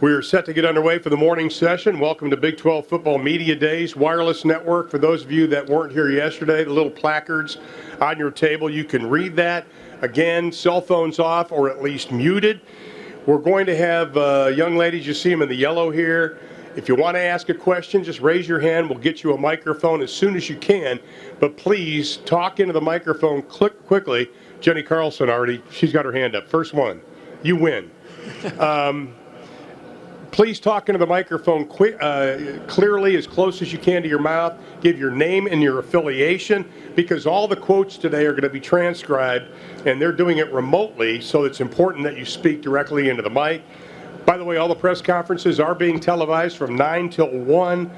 We're set to get underway for the morning session. Welcome to Big 12 Football Media Days Wireless Network. For those of you that weren't here yesterday, the little placards on your table, you can read that. Again, cell phones off or at least muted. We're going to have young ladies, you see them in the yellow here. If you want to ask a question, just raise your hand. We'll get you a microphone as soon as you can. But please talk into the microphone quickly. Jenny Carlson she's got her hand up. First one. You win. Please talk into the microphone clearly, as close as you can to your mouth. Give your name and your affiliation, because all the quotes today are going to be transcribed, and they're doing it remotely, so it's important that you speak directly into the mic. By the way, all the press conferences are being televised from 9 till 1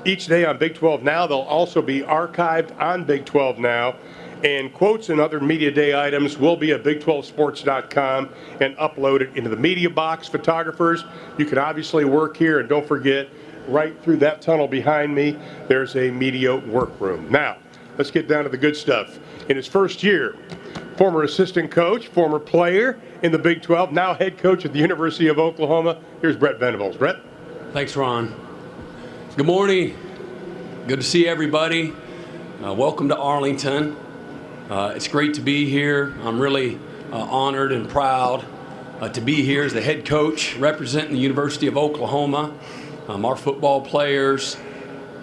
each day on Big 12 Now. They'll also be archived on Big 12 Now. And quotes and other Media Day items will be at Big12Sports.com and uploaded into the media box. Photographers, you can obviously work here, and don't forget, right through that tunnel behind me, there's a media workroom. Now, let's get down to the good stuff. In his first year, former assistant coach, former player in the Big 12, now head coach at the University of Oklahoma. Here's Brent Venables. Brent? Thanks, Ron. Good morning. Good to see everybody. Welcome to Arlington. It's great to be here. I'm really honored and proud to be here as the head coach representing the University of Oklahoma. Our football players,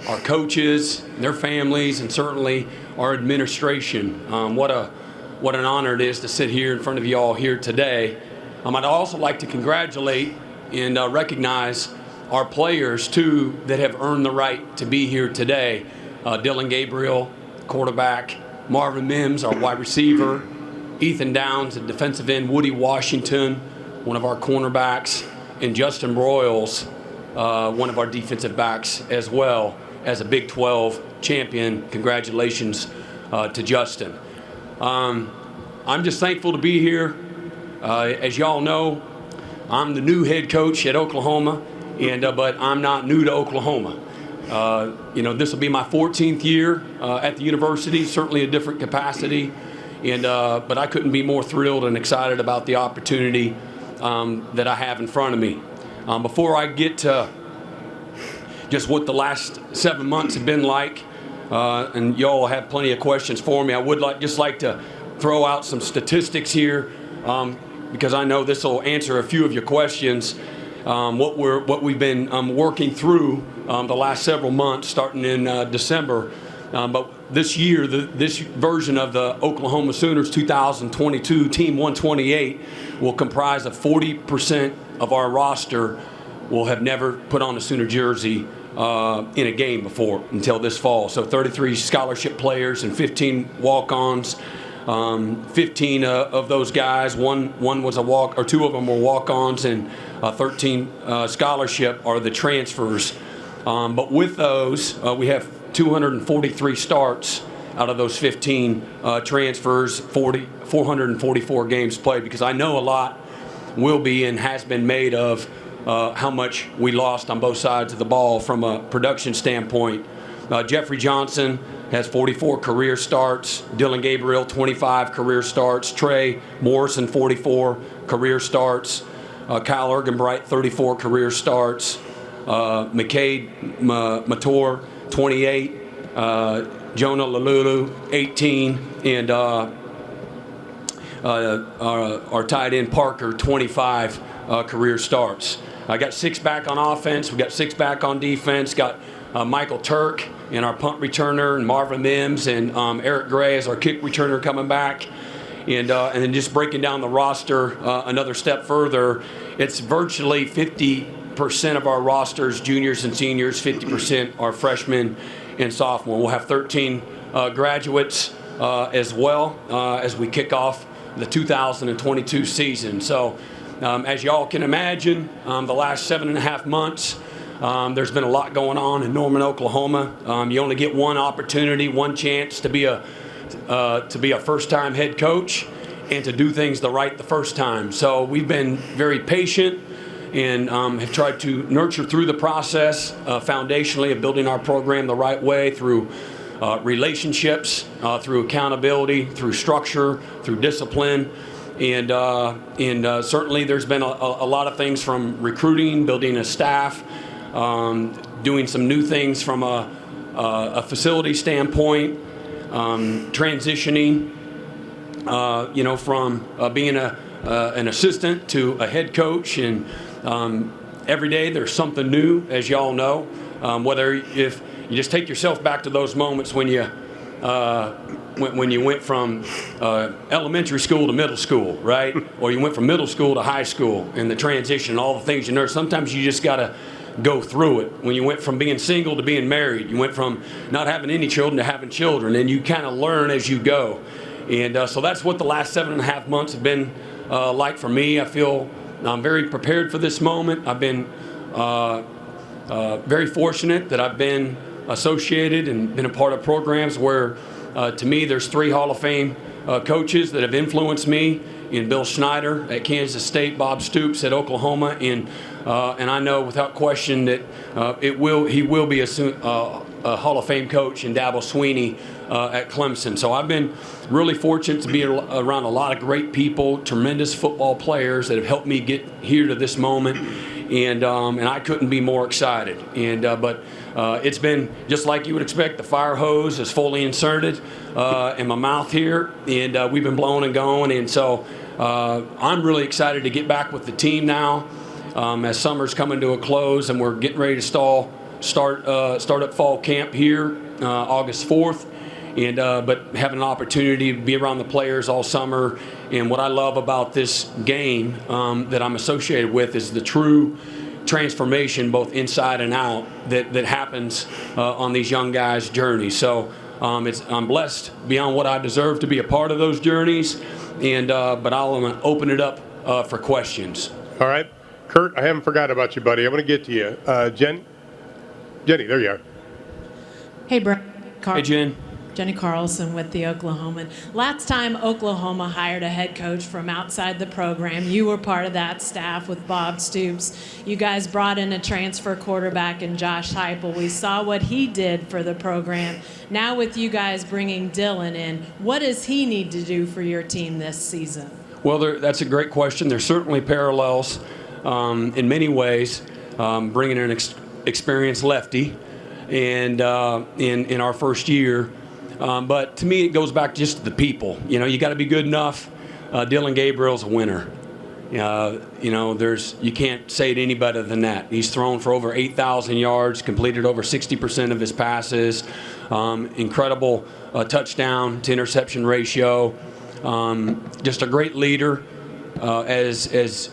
our coaches, their families, and certainly our administration. What an honor it is to sit here in front of you all here today. I'd also like to congratulate and recognize our players, too, that have earned the right to be here today. Dylan Gabriel, quarterback, Marvin Mims, our wide receiver, Ethan Downs, the defensive end, Woody Washington, one of our cornerbacks, and Justin Broyles, one of our defensive backs as well, as a Big 12 champion. Congratulations to Justin. I'm just thankful to be here. As y'all know, I'm the new head coach at Oklahoma, but I'm not new to Oklahoma. This will be my 14th year at the university, certainly a different capacity, but I couldn't be more thrilled and excited about the opportunity that I have in front of me. Before I get to just what the last 7 months have been like, and y'all have plenty of questions for me, I would like to throw out some statistics here, because I know this will answer a few of your questions. What we've been working through the last several months, starting in December. But this year, this version of the Oklahoma Sooners 2022 Team 128 will comprise of 40% of our roster will have never put on a Sooner jersey in a game before until this fall. So 33 scholarship players and 15 walk-ons. 15 of those guys, one was a walk, or two of them were walk-ons, and 13 scholarship are the transfers. But with those, we have 243 starts out of those 15 transfers, 444 games played, because I know a lot will be and has been made of how much we lost on both sides of the ball from a production standpoint. Jeffrey Johnson has 44 career starts. Dylan Gabriel, 25 career starts. Trey Morrison, 44 career starts. Kyle Ergenbright, 34 career starts. McCade Mator, 28. Jonah Lalulu, 18. And our tight end Parker, 25 career starts. I got 6 back on offense. We got 6 back on defense. Got Michael Turk and our punt returner, and Marvin Mims and Eric Gray as our kick returner coming back. And then just breaking down the roster another step further, it's virtually 50% of our rosters, juniors and seniors, 50% are freshmen and sophomore. We'll have 13 graduates as well as we kick off the 2022 season. So as y'all can imagine, the last 7.5 months, there's been a lot going on in Norman, Oklahoma. You only get one opportunity, one chance to be a first-time head coach and to do things the first time. So we've been very patient and have tried to nurture through the process foundationally of building our program the right way through relationships, through accountability, through structure, through discipline. And certainly there's been a lot of things from recruiting, building a staff, doing some new things from a facility standpoint, transitioning, from being an assistant to a head coach. And every day there's something new, as y'all know. Whether if you just take yourself back to those moments when you went from elementary school to middle school, right? Or you went from middle school to high school, and the transition, all the things you know. Sometimes you just got to go through it. When you went from being single to being married, you went from not having any children to having children, and you kind of learn as you go. And so that's what the last 7.5 months have been like for me. I feel I'm very prepared for this moment. I've been very fortunate that I've been associated and been a part of programs where, to me, there's 3 Hall of Fame coaches that have influenced me. In Bill Schneider at Kansas State, Bob Stoops at Oklahoma, and I know without question that he will be a Hall of Fame coach in Dabo Swinney at Clemson. So I've been really fortunate to be around a lot of great people, tremendous football players that have helped me get here to this moment, and I couldn't be more excited. But it's been just like you would expect. The fire hose is fully inserted in my mouth here, and we've been blowing and going, and so I'm really excited to get back with the team now as summer's coming to a close, and we're getting ready to start up fall camp here August 4th. But having an opportunity to be around the players all summer. And what I love about this game that I'm associated with is the true transformation, both inside and out, that happens on these young guys' journeys. So I'm blessed beyond what I deserve to be a part of those journeys. But I'll open it up for questions. All right. Kurt, I haven't forgotten about you, buddy. I'm going to get to you. Jenny, there you are. Hey, Brent. Hey, Jen. Jenny Carlson with the Oklahoman. Last time Oklahoma hired a head coach from outside the program, you were part of that staff with Bob Stoops. You guys brought in a transfer quarterback in Josh Heupel. We saw what he did for the program. Now with you guys bringing Dylan in, what does he need to do for your team this season? Well, that's a great question. There's certainly parallels in many ways, bringing an experienced lefty and in our first year. But to me, it goes back just to the people. You got to be good enough. Dylan Gabriel's a winner. You can't say it any better than that. He's thrown for over 8,000 yards, completed over 60% of his passes, incredible touchdown to interception ratio. Just a great leader. As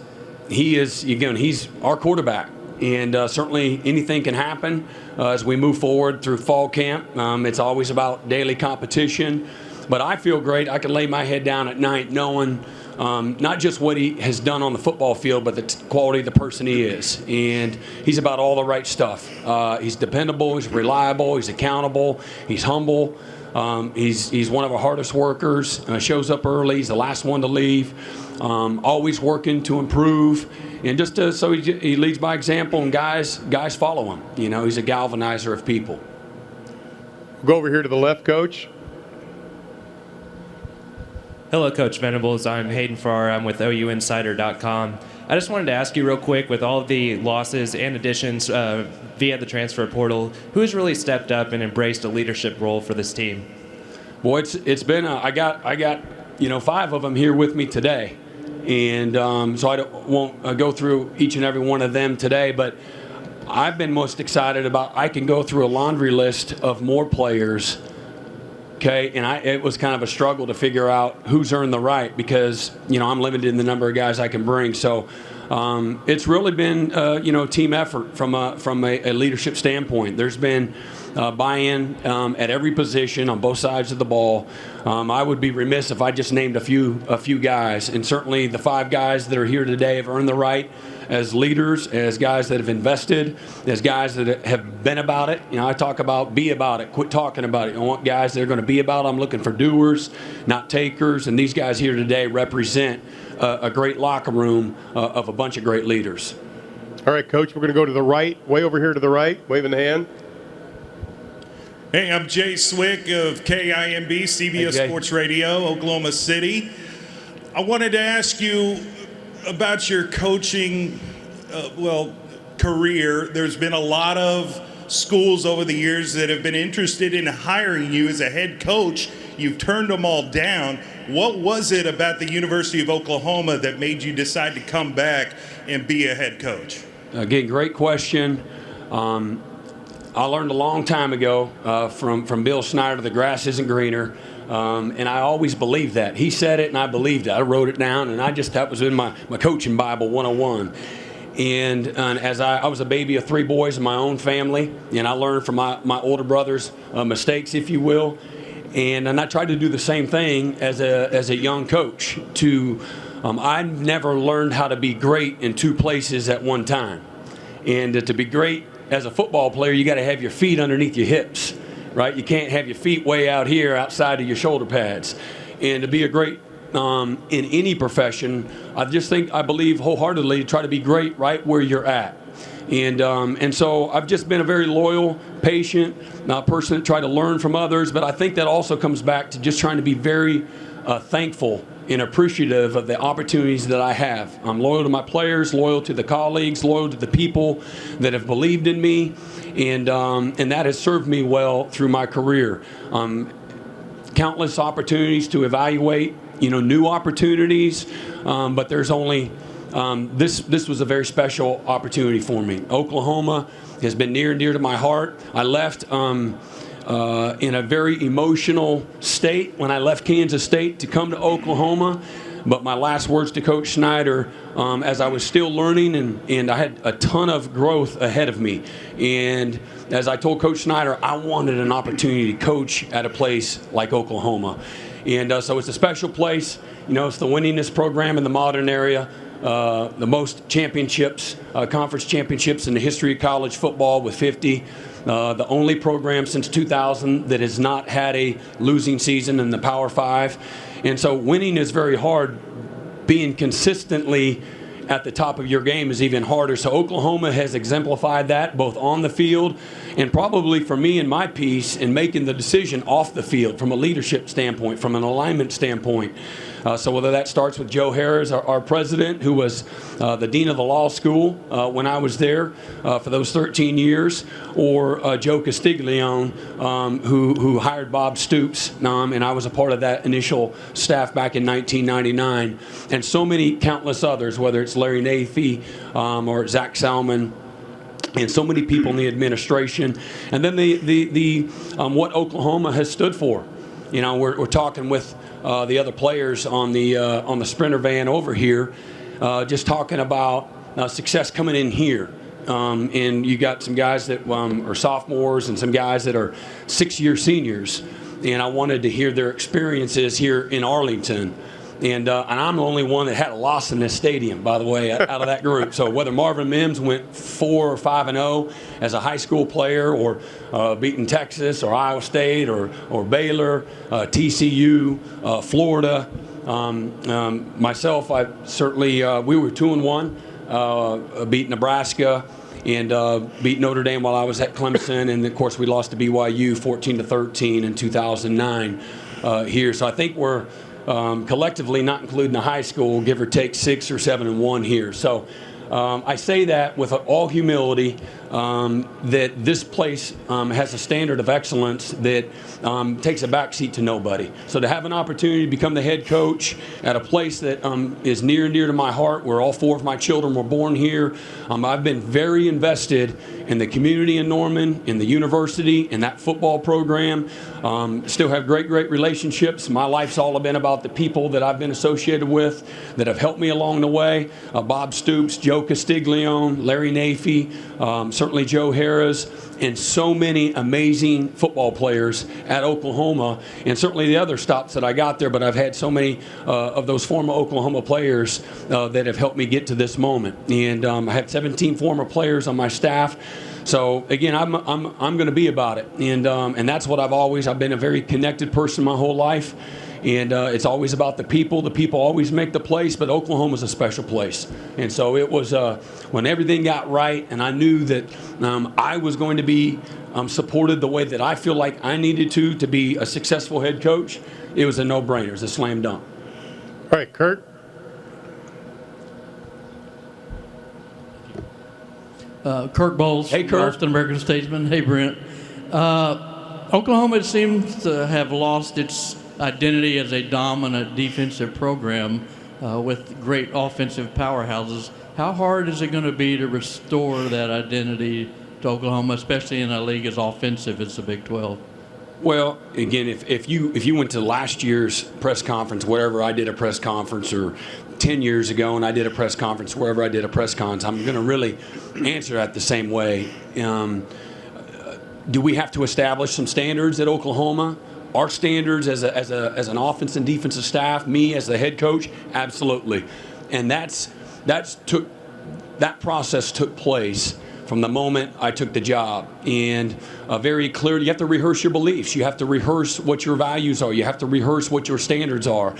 he is, again, he's our quarterback. And certainly anything can happen as we move forward through fall camp. It's always about daily competition. But I feel great. I can lay my head down at night knowing not just what he has done on the football field, but the quality of the person he is. And he's about all the right stuff. He's dependable. He's reliable. He's accountable. He's humble. He's one of our hardest workers. Shows up early. He's the last one to leave. Always working to improve. And just so he leads by example, and guys follow him. He's a galvanizer of people. We'll go over here to the left, Coach. Hello, Coach Venables. I'm Hayden Farrar. I'm with OUinsider.com. I just wanted to ask you real quick, with all of the losses and additions via the transfer portal, who's really stepped up and embraced a leadership role for this team? Boy, it's been I got 5 of them here with me today. And so I won't go through each and every one of them today, but I've been most excited about, I can go through a laundry list of more players, okay, and it was kind of a struggle to figure out who's earned the right because, I'm limited in the number of guys I can bring. So it's really been, team effort from a leadership standpoint. There's been buy-in at every position on both sides of the ball. I would be remiss if I just named a few guys, and certainly the 5 guys that are here today have earned the right as leaders, as guys that have invested, as guys that have been about it. I talk about be about it, quit talking about it. I want guys that are going to be about it. I'm looking for doers, not takers, and these guys here today represent a great locker room of a bunch of great leaders. All right, Coach, we're going to go to the right, way over here to the right, waving the hand. Hey, I'm Jay Swick of KIMB, CBS Sports Radio, Oklahoma City. I wanted to ask you about your coaching, career. There's been a lot of schools over the years that have been interested in hiring you as a head coach. You've turned them all down. What was it about the University of Oklahoma that made you decide to come back and be a head coach? Again, great question. I learned a long time ago from Bill Snyder, the grass isn't greener. And I always believed that. He said it and I believed it. I wrote it down and that was in my coaching Bible 101. And as I was a baby of 3 boys in my own family, and I learned from my older brother's mistakes, if you will. And I tried to do the same thing as a young coach. I never learned how to be great in 2 places at one time. And to be great as a football player, you got to have your feet underneath your hips, right? You can't have your feet way out here outside of your shoulder pads. And to be a great in any profession, I believe wholeheartedly to try to be great right where you're at. And so I've just been a very loyal, patient person that tried to learn from others, but I think that also comes back to just trying to be very thankful and appreciative of the opportunities that I have. I'm loyal to my players, loyal to the colleagues, loyal to the people that have believed in me, and that has served me well through my career. Countless opportunities to evaluate, new opportunities, but there's only this was a very special opportunity for me. Oklahoma has been near and dear to my heart. I left in a very emotional state when I left Kansas State to come to Oklahoma. But my last words to Coach Snyder, as I was still learning and I had a ton of growth ahead of me. And as I told Coach Snyder, I wanted an opportunity to coach at a place like Oklahoma. And so it's a special place. It's the winningest program in the modern area. The most championships, conference championships in the history of college football with 50. The only program since 2000 that has not had a losing season in the Power 5. And so winning is very hard. Being consistently at the top of your game is even harder. So Oklahoma has exemplified that both on the field and probably for me and my piece in making the decision off the field from a leadership standpoint, from an alignment standpoint. So whether that starts with Joe Harris, our president, who was the dean of the law school when I was there for those 13 years, or Joe Castiglione, who hired Bob Stoops, and I was a part of that initial staff back in 1999, and so many countless others, whether it's Larry Nafee or Zach Salmon, and so many people in the administration, and then the what Oklahoma has stood for. We're talking with the other players on the Sprinter van over here, just talking about success coming in here. And you got some guys that are sophomores and some guys that are 6-year seniors. And I wanted to hear their experiences here in Arlington. And I'm the only one that had a loss in this stadium, by the way, out of that group. So whether Marvin Mims went 4 or 5-0 as a high school player, or beating Texas or Iowa State or Baylor, TCU, Florida, myself, I certainly we were 2-1, beat Nebraska. And beat Notre Dame while I was at Clemson, and of course we lost to BYU 14-13 in 2009 here. So I think we're collectively, not including the high school, give or take 6 or 7-1 here. So I say that with all humility, that this place has a standard of excellence that takes a backseat to nobody. So to have an opportunity to become the head coach at a place that is near and dear to my heart, where all 4 of my children were born here, I've been very invested in the community in Norman, in the university, in that football program. Still have great relationships. My life's all been about the people that I've been associated with that have helped me along the way. Bob Stoops, Joe Castiglione, Larry Nafee, certainly Joe Harris, and so many amazing football players at Oklahoma, and certainly the other stops that I got there, but I've had so many of those former Oklahoma players that have helped me get to this moment. And I have 17 former players on my staff. So again, I'm going to be about it, and that's what I've been a very connected person my whole life. And it's always about the people. The people always make the place, but Oklahoma's a special place. And so it was when everything got right, and I knew that I was going to be supported the way that I feel like I needed to be a successful head coach, it was a no-brainer. It was a slam dunk. All right, Kurt. Kurt Bowles, Hey, Kurt. Austin American Statesman. Hey, Brent. Oklahoma seems to have lost its identity as a dominant defensive program with great offensive powerhouses. How hard is it going to be to restore that identity to Oklahoma, especially in a league as offensive as the Big 12? Well, again, if you went to last year's press conference, wherever I did a press conference, or 10 years ago and I did a press conference, wherever I did a press conference, I'm going to really answer that the same way. Do we have to establish some standards at Oklahoma? Our standards as an offense and defensive staff, me as the head coach, absolutely. And that process took place from the moment I took the job. And very clearly, you have to rehearse your beliefs. You have to rehearse what your values are. You have to rehearse what your standards are.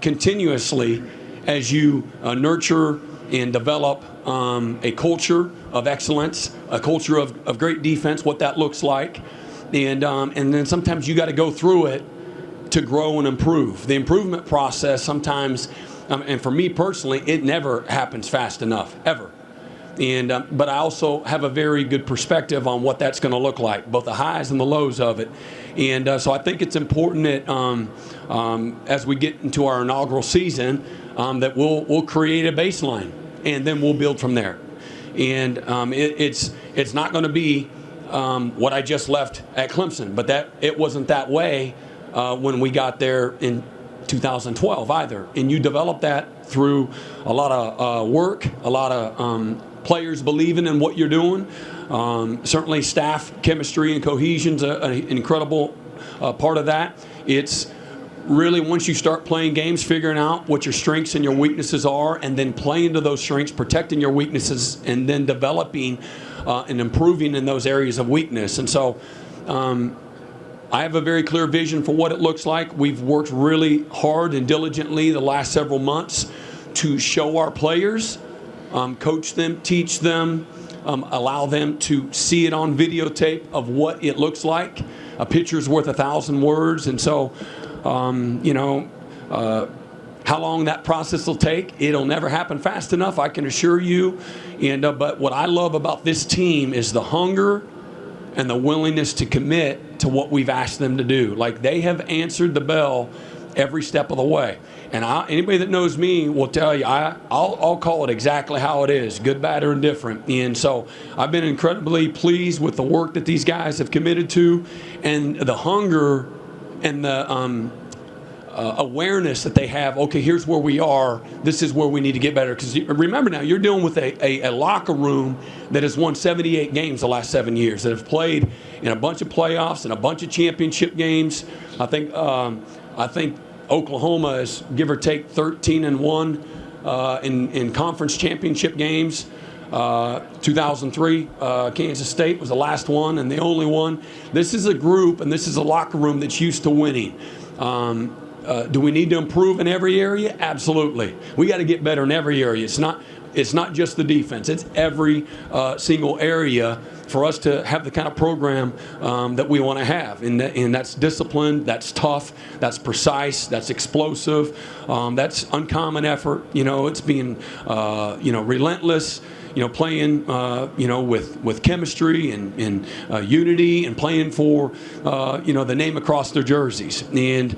Continuously, as you nurture and develop a culture of excellence, a culture of great defense, what that looks like. And then sometimes you got to go through it to grow and improve. The improvement process sometimes, and for me personally, it never happens fast enough, ever. And but I also have a very good perspective on what that's going to look like, both the highs and the lows of it. And so I think it's important that as we get into our inaugural season, that we'll create a baseline, and then we'll build from there. And it's not going to be what I just left at Clemson, but it wasn't that way when we got there in 2012 either. And you develop that through a lot of work, a lot of players believing in what you're doing. Certainly staff chemistry and cohesion's an incredible part of that. It's really, once you start playing games, figuring out what your strengths and your weaknesses are, and then playing to those strengths, protecting your weaknesses, and then developing and improving in those areas of weakness. And so I have a very clear vision for what it looks like. We've worked really hard and diligently the last several months to show our players, coach them, teach them, allow them to see it on videotape of what it looks like. A picture's worth 1,000 words. And so, how long that process will take, it'll never happen fast enough, I can assure you. And but what I love about this team is the hunger and the willingness to commit to what we've asked them to do. Like, they have answered the bell every step of the way. And anybody that knows me will tell you, I'll call it exactly how it is, good, bad, or indifferent. And so I've been incredibly pleased with the work that these guys have committed to, and the hunger and the awareness that they have. Okay, here's where we are. This is where we need to get better. Because remember now, you're dealing with a locker room that has won 78 games the last 7 years, that have played in a bunch of playoffs and a bunch of championship games. I think Oklahoma is, give or take, 13-1 in conference championship games. 2003, Kansas State was the last one and the only one. This is a group and this is a locker room that's used to winning. Do we need to improve in every area? Absolutely. We got to get better in every area. It's not just the defense. It's every single area for us to have the kind of program that we want to have. And that's disciplined, that's tough, that's precise, that's explosive, that's uncommon effort. It's being relentless. Playing, with chemistry and unity, and playing for, the name across their jerseys. And,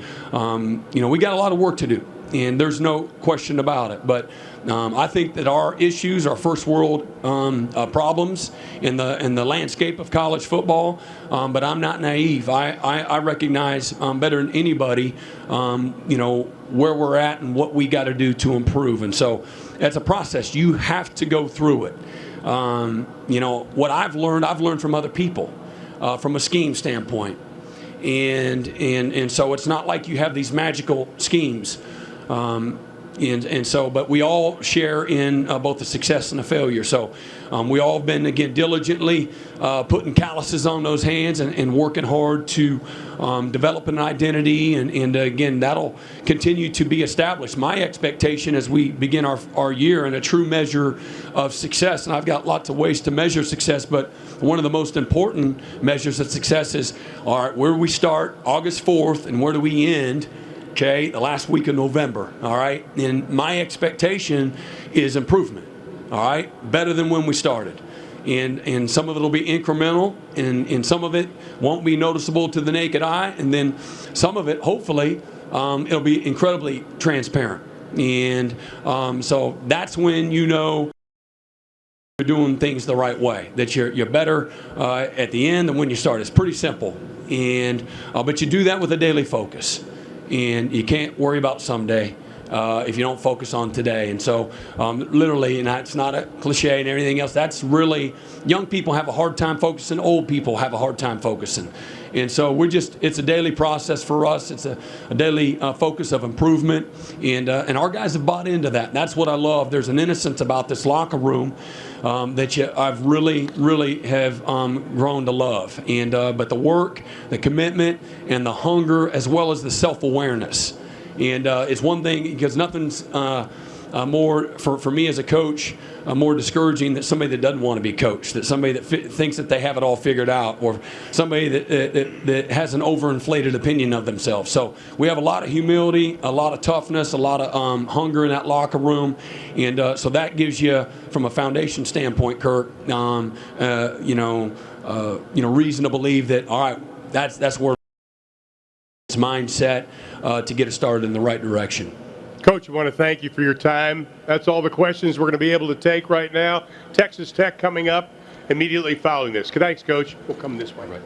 we got a lot of work to do, and there's no question about it. But I think that our issues are first world problems in the landscape of college football. But I'm not naive. I recognize better than anybody, where we're at and what we got to do to improve. And so that's a process. You have to go through it. What I've learned from other people, from a scheme standpoint. And so it's not like you have these magical schemes. But we all share in both the success and the failure. So we all have been, again, diligently putting calluses on those hands and working hard to develop an identity. And again, that'll continue to be established. My expectation as we begin our year, and a true measure of success, and I've got lots of ways to measure success, but one of the most important measures of success is, all right, where do we start August 4th and where do we end okay, the last week of November, all right? And my expectation is improvement, all right? Better than when we started. And some of it will be incremental, and some of it won't be noticeable to the naked eye, and then some of it, hopefully, it'll be incredibly transparent. And so that's when you know you're doing things the right way, that you're better at the end than when you start. It's pretty simple, and but you do that with a daily focus, and you can't worry about someday if you don't focus on today. And so literally, and that's not a cliche and everything else, that's really, young people have a hard time focusing, old people have a hard time focusing. And so it's a daily process for us. It's a daily focus of improvement, and our guys have bought into that. That's what I love. There's an innocence about this locker room that I've really have grown to love. And but the work, the commitment, and the hunger, as well as the self-awareness. And it's one thing, because nothing's more, for me as a coach, more discouraging than somebody that doesn't want to be coached, that somebody that thinks that they have it all figured out, or somebody that has an overinflated opinion of themselves. So we have a lot of humility, a lot of toughness, a lot of hunger in that locker room, and so that gives you, from a foundation standpoint, Kirk, reason to believe that, all right, that's where mindset to get us started in the right direction. Coach, I want to thank you for your time. That's all the questions we're going to be able to take right now. Texas Tech coming up immediately following this. Thanks, Coach. We'll come this way. Right.